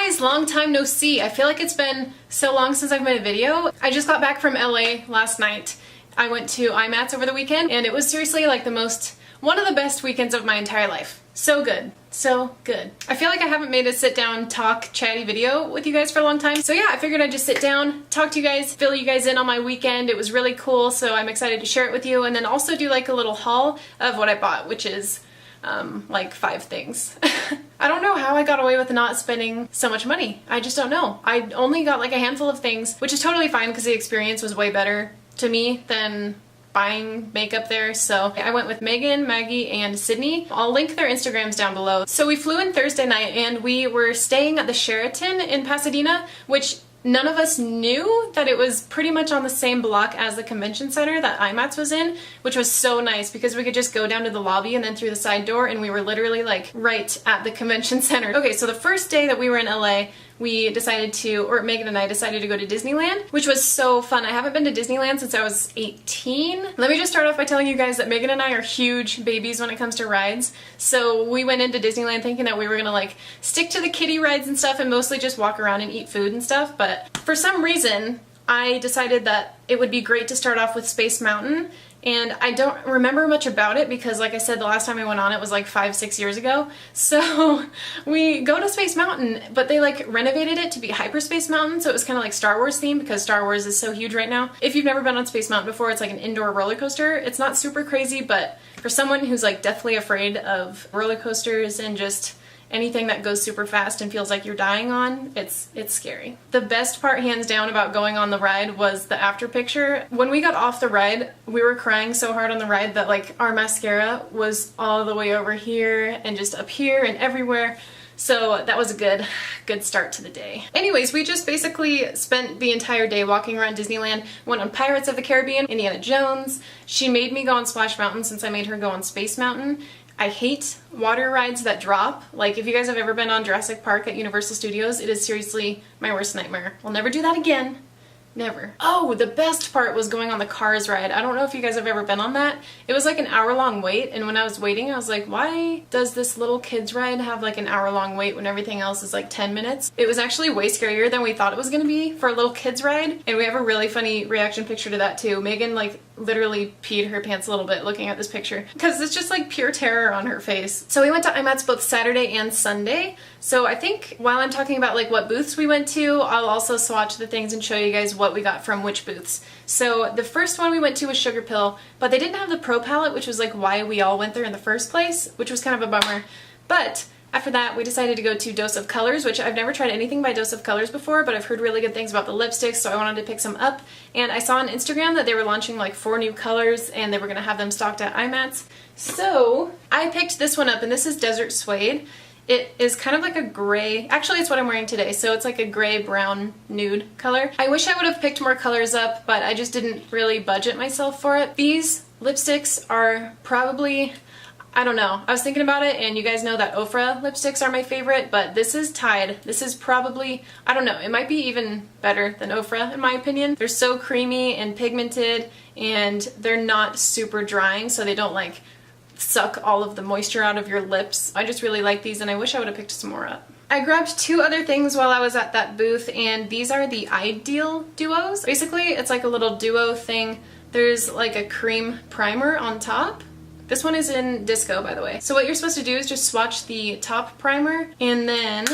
guys, long time no see. I feel like it's been so long since I've made a video. I just got back from LA last night. I went to Imats over the weekend and it was seriously like one of the best weekends of my entire life. So good. So good. I feel like I haven't made a sit down talk chatty video with you guys for a long time. So yeah, I figured I'd just sit down, talk to you guys, fill you guys in on my weekend. It was really cool, so I'm excited to share it with you, and then also do like a little haul of what I bought, which is like 5 things. I don't know how I got away with not spending so much money. I just don't know. I only got like a handful of things, which is totally fine because the experience was way better to me than buying makeup there. So I went with Megan, Maggie, and Sydney. I'll link their Instagrams down below. So we flew in Thursday night and we were staying at the Sheraton in Pasadena, which none of us knew that it was pretty much on the same block as the convention center that Imats was in, which was so nice because we could just go down to the lobby and then through the side door and we were literally like right at the convention center. Okay, so the first day that we were in LA, we decided to, or Megan and I decided to go to Disneyland, which was so fun. I haven't been to Disneyland since I was 18. Let me just start off by telling you guys that Megan and I are huge babies when it comes to rides. So we went into Disneyland thinking that we were gonna like stick to the kiddie rides and stuff and mostly just walk around and eat food and stuff, but for some reason I decided that it would be great to start off with Space Mountain. And I don't remember much about it because, like I said, the last time I went on it was like 5-6 years ago. So we go to Space Mountain, but they like renovated it to be Hyperspace Mountain, so it was kind of like Star Wars themed because Star Wars is so huge right now. If you've never been on Space Mountain before, it's like an indoor roller coaster. It's not super crazy, but for someone who's like deathly afraid of roller coasters and just anything that goes super fast and feels like you're dying on, it's scary. The best part hands down about going on the ride was the after picture. When we got off the ride, we were crying so hard on the ride that like our mascara was all the way over here and just up here and everywhere. So that was a good start to the day. Anyways, we just basically spent the entire day walking around Disneyland, went on Pirates of the Caribbean, Indiana Jones. She made me go on Splash Mountain since I made her go on Space Mountain. I hate water rides that drop. Like, if you guys have ever been on Jurassic Park at Universal Studios, it is seriously my worst nightmare. We'll never do that again. Never. Oh, the best part was going on the Cars ride. I don't know if you guys have ever been on that. It was like an hour-long wait, and when I was waiting, I was like, why does this little kids ride have like an hour-long wait when everything else is like 10 minutes? It was actually way scarier than we thought it was gonna be for a little kids ride, and we have a really funny reaction picture to that too. Megan like literally peed her pants a little bit looking at this picture because it's just like pure terror on her face. So we went to Imats both Saturday and Sunday. So I think while I'm talking about like what booths we went to, I'll also swatch the things and show you guys what we got from which booths. So the first one we went to was Sugar Pill, but they didn't have the Pro Palette, which was like why we all went there in the first place, which was kind of a bummer. But after that, we decided to go to Dose of Colors, which I've never tried anything by Dose of Colors before, but I've heard really good things about the lipsticks, so I wanted to pick some up. And I saw on Instagram that they were launching like 4 new colors and they were going to have them stocked at Imats. So I picked this one up, and this is Desert Suede. It is kind of like a gray, actually it's what I'm wearing today, so it's like a gray brown nude color. I wish I would have picked more colors up, but I just didn't really budget myself for it. These lipsticks are probably, I don't know, I was thinking about it, and you guys know that Ofra lipsticks are my favorite, but this is tied. This is probably, I don't know, it might be even better than Ofra in my opinion. They're so creamy and pigmented, and they're not super drying, so they don't like suck all of the moisture out of your lips. I just really like these, and I wish I would have picked some more up. I grabbed 2 other things while I was at that booth, and these are the Ideal Duos. Basically, it's like a little duo thing. There's like a cream primer on top. This one is in Disco, by the way. So what you're supposed to do is just swatch the top primer, and then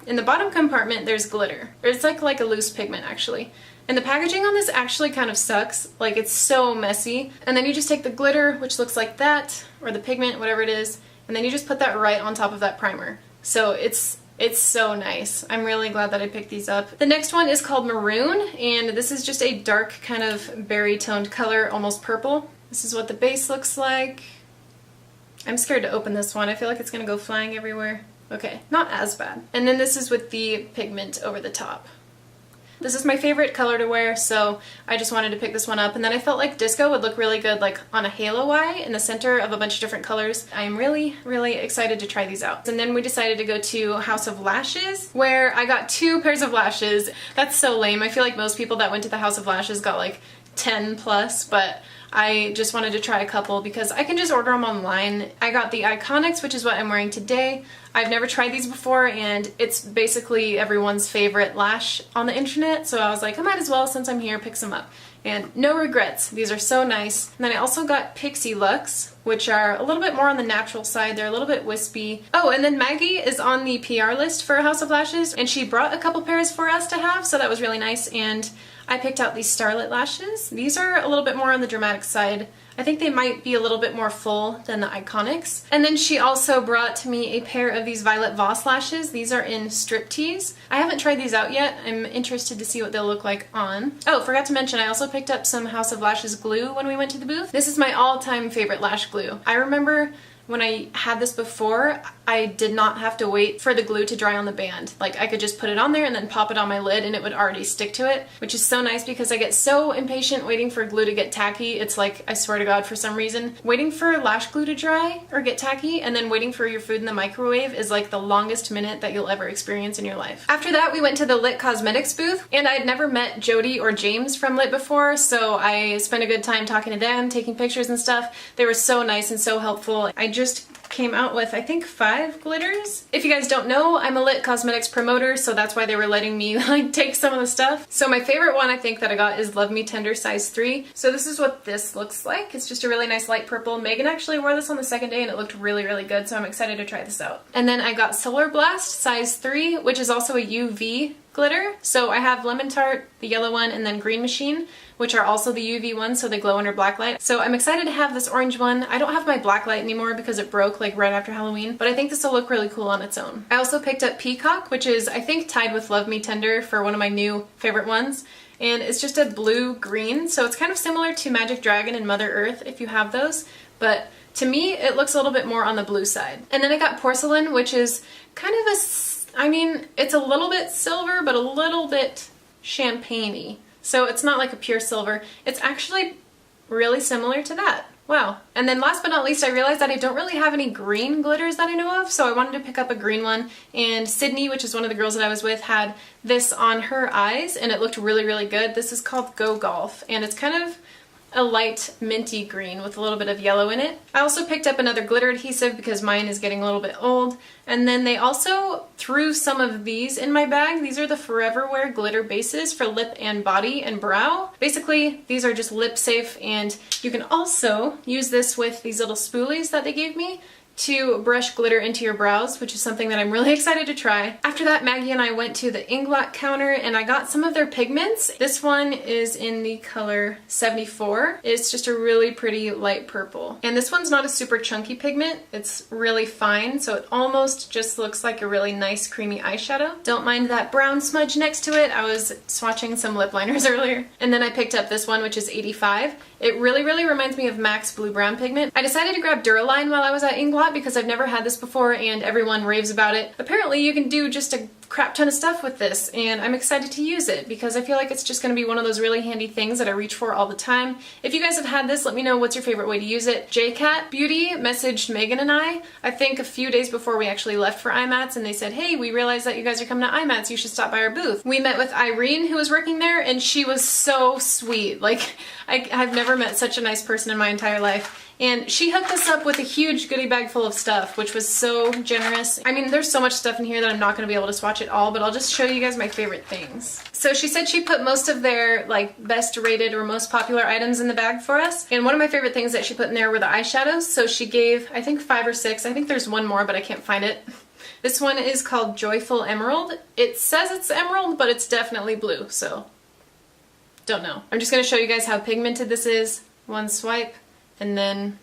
in the bottom compartment there's glitter. It's like a loose pigment actually. And the packaging on this actually kind of sucks. Like, it's so messy. And then you just take the glitter, which looks like that, or the pigment, whatever it is, and then you just put that right on top of that primer. So it's so nice. I'm really glad that I picked these up. The next one is called Maroon, and this is just a dark kind of berry toned color, almost purple. This is what the base looks like. I'm scared to open this one. I feel like it's gonna go flying everywhere. Okay, not as bad. And then this is with the pigment over the top. This is my favorite color to wear, so I just wanted to pick this one up. And then I felt like Disco would look really good like on a halo eye in the center of a bunch of different colors. I'm really, really excited to try these out. And then we decided to go to House of Lashes, where I got 2 pairs of lashes. That's so lame. I feel like most people that went to the House of Lashes got like 10 plus, but I just wanted to try a couple because I can just order them online. I got the Iconics, which is what I'm wearing today. I've never tried these before, and it's basically everyone's favorite lash on the internet, so I was like, I might as well, since I'm here, pick some up. And no regrets. These are so nice. And then I also got Pixie Lux, which are a little bit more on the natural side. They're a little bit wispy. Oh, and then Maggie is on the PR list for House of Lashes, and she brought a couple pairs for us to have, so that was really nice. And I picked out these Starlit lashes. These are a little bit more on the dramatic side. I think they might be a little bit more full than the Iconics. And then she also brought to me a pair of these Violet Voss lashes. These are in Striptease. I haven't tried these out yet. I'm interested to see what they'll look like on. Oh, forgot to mention, I also picked up some House of Lashes glue when we went to the booth. This is my all-time favorite lash glue. I remember when I had this before, I did not have to wait for the glue to dry on the band. Like, I could just put it on there and then pop it on my lid and it would already stick to it, which is so nice because I get so impatient waiting for glue to get tacky. It's like, I swear to God, for some reason, waiting for lash glue to dry or get tacky and then waiting for your food in the microwave is like the longest minute that you'll ever experience in your life. After that, we went to the Lit Cosmetics booth, and I had never met Jody or James from Lit before, so I spent a good time talking to them, taking pictures and stuff. They were so nice and so helpful. I just came out with, I think, 5 glitters. If you guys don't know, I'm a Lit Cosmetics promoter, so that's why they were letting me like take some of the stuff. So my favorite one I think that I got is Love Me Tender size 3. So this is what this looks like. It's just a really nice light purple. Megan actually wore this on the second day and it looked really, really good, so I'm excited to try this out. And then I got Solar Blast size 3, which is also a UV glitter. So I have Lemon Tart, the yellow one, and then Green Machine, which are also the UV ones, so they glow under black light. So I'm excited to have this orange one. I don't have my black light anymore because it broke like right after Halloween, but I think this will look really cool on its own. I also picked up Peacock, which is, I think, tied with Love Me Tender for one of my new favorite ones. And it's just a blue-green, so it's kind of similar to Magic Dragon and Mother Earth if you have those, but to me, it looks a little bit more on the blue side. And then I got Porcelain, which is kind of I mean, it's a little bit silver, but a little bit champagne-y. So it's not like a pure silver. It's actually really similar to that. Wow. And then last but not least, I realized that I don't really have any green glitters that I know of, so I wanted to pick up a green one. And Sydney, which is one of the girls that I was with, had this on her eyes, and it looked really, really good. This is called Go Golf, and it's kind of a light minty green with a little bit of yellow in it. I also picked up another glitter adhesive because mine is getting a little bit old. And then they also threw some of these in my bag. These are the Forever Wear glitter bases for lip and body and brow. Basically, these are just lip safe, and you can also use this with these little spoolies that they gave me to brush glitter into your brows, which is something that I'm really excited to try. After that, Maggie and I went to the Inglot counter and I got some of their pigments. This one is in the color 74. It's just a really pretty light purple. And this one's not a super chunky pigment. It's really fine, so it almost just looks like a really nice creamy eyeshadow. Don't mind that brown smudge next to it. I was swatching some lip liners earlier. And then I picked up this one, which is 85. It really, really reminds me of MAC's Blue Brown pigment. I decided to grab Duraline while I was at Inglot because I've never had this before and everyone raves about it. Apparently you can do just a crap ton of stuff with this, and I'm excited to use it because I feel like it's just going to be one of those really handy things that I reach for all the time. If you guys have had this, let me know what's your favorite way to use it. JCat Beauty messaged Megan and I think a few days before we actually left for Imats, and they said, hey, we realized that you guys are coming to Imats, you should stop by our booth. We met with Irene, who was working there, and she was so sweet. Like, I've never met such a nice person in my entire life. And she hooked us up with a huge goodie bag full of stuff, which was so generous. I mean, there's so much stuff in here that I'm not going to be able to swatch it all, but I'll just show you guys my favorite things. So she said she put most of their like best rated or most popular items in the bag for us. And one of my favorite things that she put in there were the eyeshadows. So she gave, I think, 5 or 6. I think there's one more, but I can't find it. This one is called Joyful Emerald. It says it's emerald, but it's definitely blue, so don't know. I'm just going to show you guys how pigmented this is. One swipe. And then,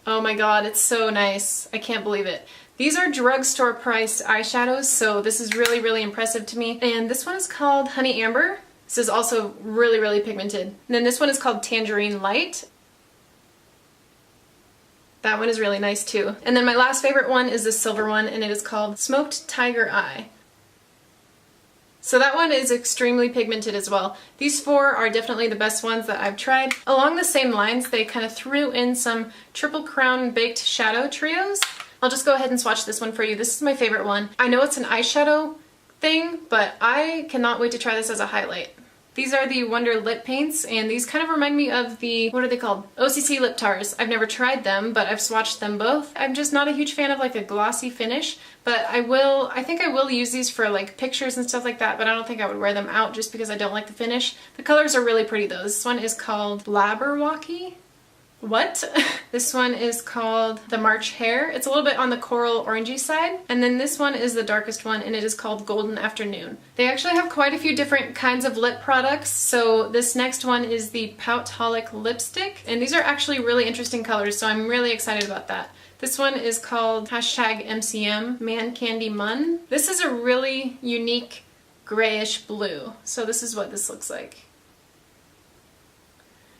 oh my god, it's so nice. I can't believe it. These are drugstore priced eyeshadows, so this is really, really impressive to me. And this one is called Honey Amber. This is also really, really pigmented. And then this one is called Tangerine Light. That one is really nice too. And then my last favorite one is this silver one, and it is called Smoked Tiger Eye. So that one is extremely pigmented as well. These 4 are definitely the best ones that I've tried. Along the same lines, they kind of threw in some Triple Crown Baked Shadow Trios. I'll just go ahead and swatch this one for you. This is my favorite one. I know it's an eyeshadow thing, but I cannot wait to try this as a highlight. These are the Wonder Lip Paints, and these kind of remind me of the, what are they called? OCC Lip Tars. I've never tried them, but I've swatched them both. I'm just not a huge fan of like a glossy finish, but I think I will use these for like pictures and stuff like that, but I don't think I would wear them out just because I don't like the finish. The colors are really pretty though. This one is called Blabberwocky. What? This one is called the March Hare. It's a little bit on the coral orangey side. And then this one is the darkest one, and it is called Golden Afternoon. They actually have quite a few different kinds of lip products. So this next one is the Pout-holic lipstick. And these are actually really interesting colors, so I'm really excited about that. This one is called #MCM Man Candy Mun. This is a really unique grayish blue. So this is what this looks like.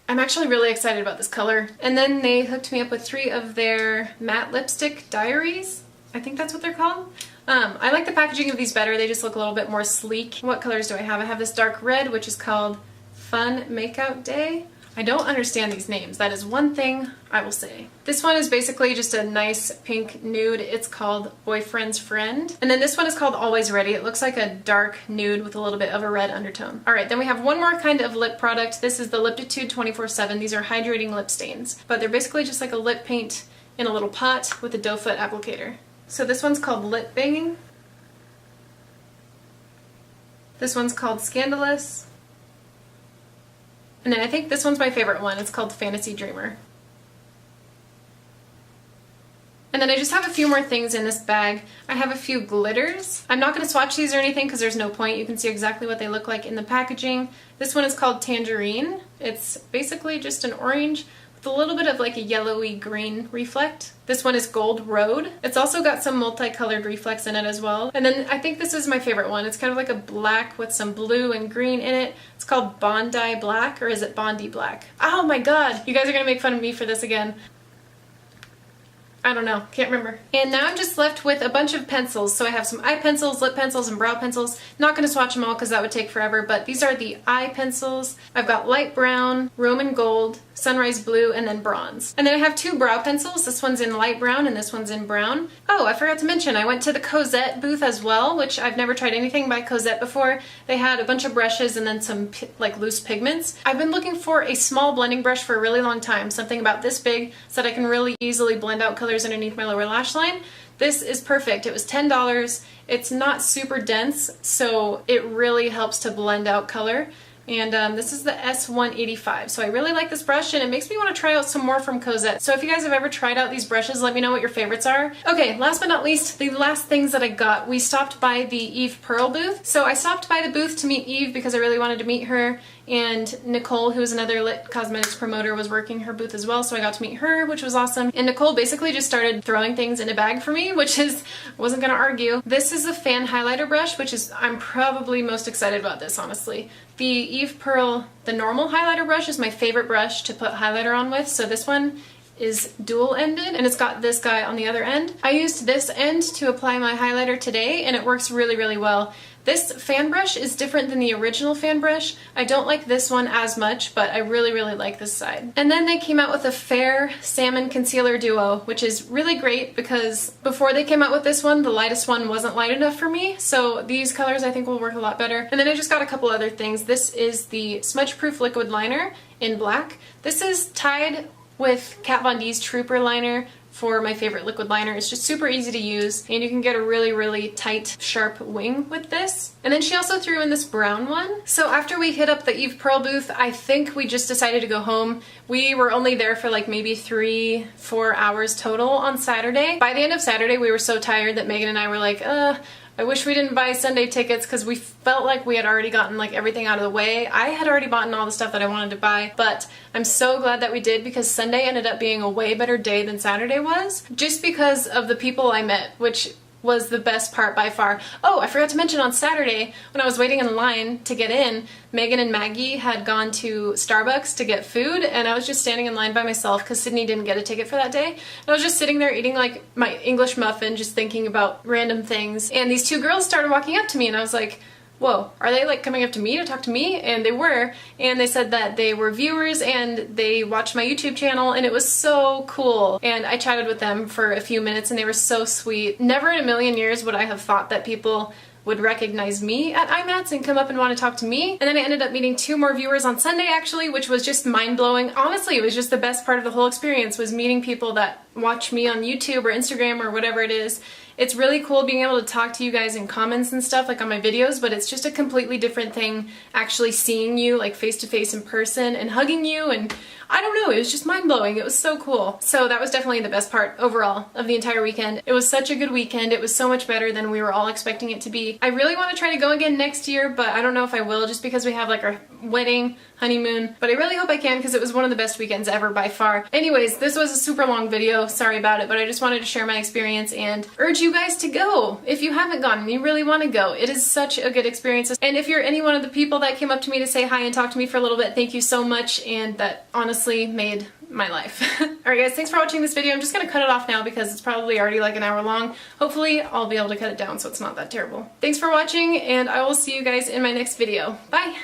I'm actually really excited about this color. And then they hooked me up with 3 of their matte lipstick diaries. I think that's what they're called. I like the packaging of these better. They just look a little bit more sleek. What colors do I have? I have this dark red, which is called Fun Makeout Day. I don't understand these names. That is one thing I will say. This one is basically just a nice pink nude. It's called Boyfriend's Friend. And then this one is called Always Ready. It looks like a dark nude with a little bit of a red undertone. Alright, then we have one more kind of lip product. This is the Liptitude 24/7. These are hydrating lip stains. But they're basically just like a lip paint in a little pot with a doe foot applicator. So this one's called Lip Banging. This one's called Scandalous. And then I think this one's my favorite one. It's called Fantasy Dreamer. And then I just have a few more things in this bag. I have a few glitters. I'm not going to swatch these or anything because there's no point. You can see exactly what they look like in the packaging. This one is called Tangerine. It's basically just an orange with a little bit of like a yellowy green reflect. This one is Gold Road. It's also got some multicolored reflex in it as well. And then I think this is my favorite one. It's kind of like a black with some blue and green in it. It's called Bondi Black, or is it Bondi Black? Oh my god! You guys are gonna make fun of me for this again. I don't know, can't remember. And now I'm just left with a bunch of pencils. So I have some eye pencils, lip pencils, and brow pencils. Not gonna swatch them all because that would take forever, but these are the eye pencils. I've got light brown, Roman gold, sunrise blue, and then bronze. And then I have 2 brow pencils. This one's in light brown and this one's in brown. Oh, I forgot to mention, I went to the Cosette booth as well, which I've never tried anything by Cosette before. They had a bunch of brushes and then some like loose pigments. I've been looking for a small blending brush for a really long time, something about this big so that I can really easily blend out colors underneath my lower lash line. This is perfect. It was $10. It's not super dense, so it really helps to blend out color. And this is the S185. So I really like this brush and it makes me want to try out some more from Cosette. So if you guys have ever tried out these brushes, let me know what your favorites are. Okay, last but not least, the last things that I got. We stopped by the Eve Pearl booth. So I stopped by the booth to meet Eve because I really wanted to meet her, and Nicole, who is another Lit Cosmetics promoter, was working her booth as well, so I got to meet her, which was awesome. And Nicole basically just started throwing things in a bag for me, which is, I wasn't gonna argue. This is a fan highlighter brush, which is, I'm probably most excited about this, honestly. The Eve Pearl, the normal highlighter brush, is my favorite brush to put highlighter on with, so this one is dual-ended, and it's got this guy on the other end. I used this end to apply my highlighter today, and it works really, really well. This fan brush is different than the original fan brush. I don't like this one as much, but I really, really like this side. And then they came out with a Fair Salmon Concealer Duo, which is really great because before they came out with this one, the lightest one wasn't light enough for me, so these colors I think will work a lot better. And then I just got a couple other things. This is the Smudge Proof Liquid Liner in black. This is tied with Kat Von D's Trooper liner for my favorite liquid liner. It's just super easy to use, and you can get a really, really tight, sharp wing with this. And then she also threw in this brown one. So after we hit up the Eve Pearl booth, I think we just decided to go home. We were only there for like maybe 3-4 hours total on Saturday. By the end of Saturday, we were so tired that Megan and I were like, I wish we didn't buy Sunday tickets because we felt like we had already gotten like everything out of the way. I had already bought all the stuff that I wanted to buy, but I'm so glad that we did because Sunday ended up being a way better day than Saturday was, just because of the people I met, which was the best part by far. Oh, I forgot to mention on Saturday when I was waiting in line to get in, Megan and Maggie had gone to Starbucks to get food, and I was just standing in line by myself because Sydney didn't get a ticket for that day. And I was just sitting there eating like my English muffin, just thinking about random things. And these 2 girls started walking up to me and I was like, whoa, are they like coming up to me to talk to me? And they were, and they said that they were viewers and they watched my YouTube channel, and it was so cool. And I chatted with them for a few minutes and they were so sweet. Never in a million years would I have thought that people would recognize me at Imats and come up and want to talk to me. And then I ended up meeting 2 more viewers on Sunday actually, which was just mind-blowing. Honestly, it was just the best part of the whole experience, was meeting people that watch me on YouTube or Instagram or whatever it is. It's really cool being able to talk to you guys in comments and stuff like on my videos, but it's just a completely different thing actually seeing you like face to face in person and hugging you, and I don't know, it was just mind-blowing. It was so cool. So that was definitely the best part overall of the entire weekend. It was such a good weekend. It was so much better than we were all expecting it to be. I really want to try to go again next year, but I don't know if I will, just because we have like our wedding, honeymoon, but I really hope I can because it was one of the best weekends ever by far. Anyways, this was a super long video, sorry about it, but I just wanted to share my experience and urge you guys to go. If you haven't gone and you really want to go, it is such a good experience. And if you're any one of the people that came up to me to say hi and talk to me for a little bit, thank you so much, and that honestly made my life. Alright guys, thanks for watching this video. I'm just gonna cut it off now because it's probably already like an hour long. Hopefully I'll be able to cut it down so it's not that terrible. Thanks for watching, and I will see you guys in my next video. Bye!